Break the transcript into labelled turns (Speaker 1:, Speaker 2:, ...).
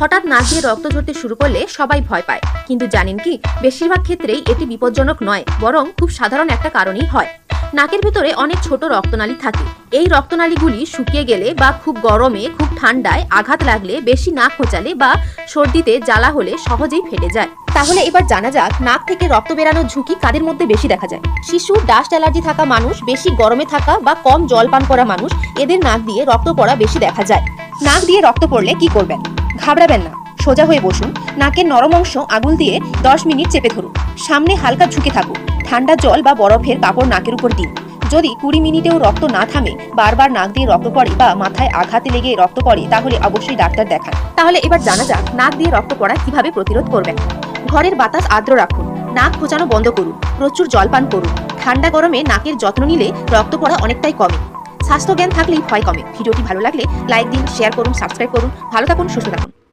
Speaker 1: হঠাৎ নাক দিয়ে রক্ত ঝরতে শুরু করলে সবাই ভয় পায়, কিন্তু জানেন কি, বেশিরভাগ ক্ষেত্রেই এটি বিপজ্জনক নয়, বরং খুব সাধারণ একটা কারণেই হয়। নাকের ভিতরে অনেক ছোট রক্তনালী থাকে। এই রক্তনালীগুলি শুকিয়ে গেলে বা খুব গরমে, খুব ঠান্ডায় আঘাত লাগলে, বেশি নাক খোঁচালে বা সর্দিতে জ্বালা হলে সহজেই ফেটে যায়। তাহলে এবার জানা যাক, নাক থেকে রক্ত বেরানোর ঝুঁকি কাদের মধ্যে বেশি দেখা যায়। শিশু, ডাস্ট অ্যালার্জি থাকা মানুষ, বেশি গরমে থাকা বা কম জল পান করা মানুষ, এদের নাক দিয়ে রক্ত পড়া বেশি দেখা যায়। নাক দিয়ে রক্ত পড়লে কি করবেন? ঘাবড়াবেন না, সোজা হয়ে বসুন। নাকের নরম অংশ আঙুল দিয়ে 10 মিনিট চেপে ধরুন। সামনে হালকা ঝুঁকে থাকুন। ঠান্ডা জল বা বরফের কাপড় নাকের উপর দিন। যদি 20 মিনিটেও রক্ত না থামে, বারবার নাক দিয়ে রক্ত পড়ে বা মাথায় আঘাতে লেগে রক্ত পড়ে, তাহলে অবশ্যই ডাক্তার দেখান। তাহলে এবার জানা যাক, নাক দিয়ে রক্ত পড়া কিভাবে প্রতিরোধ করবেন। ঘরের বাতাস আর্দ্র রাখুন। নাক খোঁচানো বন্ধ করুন। প্রচুর জল পান করুন। ঠান্ডা গরমে নাকের যত্ন নিলে রক্ত পড়া অনেকটাই কমে। স্বাস্থ্য জ্ঞান থাকলেই ভয় কমে। ভিডিওটি ভালো লাগলে লাইক দিন, শেয়ার করুন, সাবস্ক্রাইব করুন। ভালো থাকুন, সুস্থ থাকুন।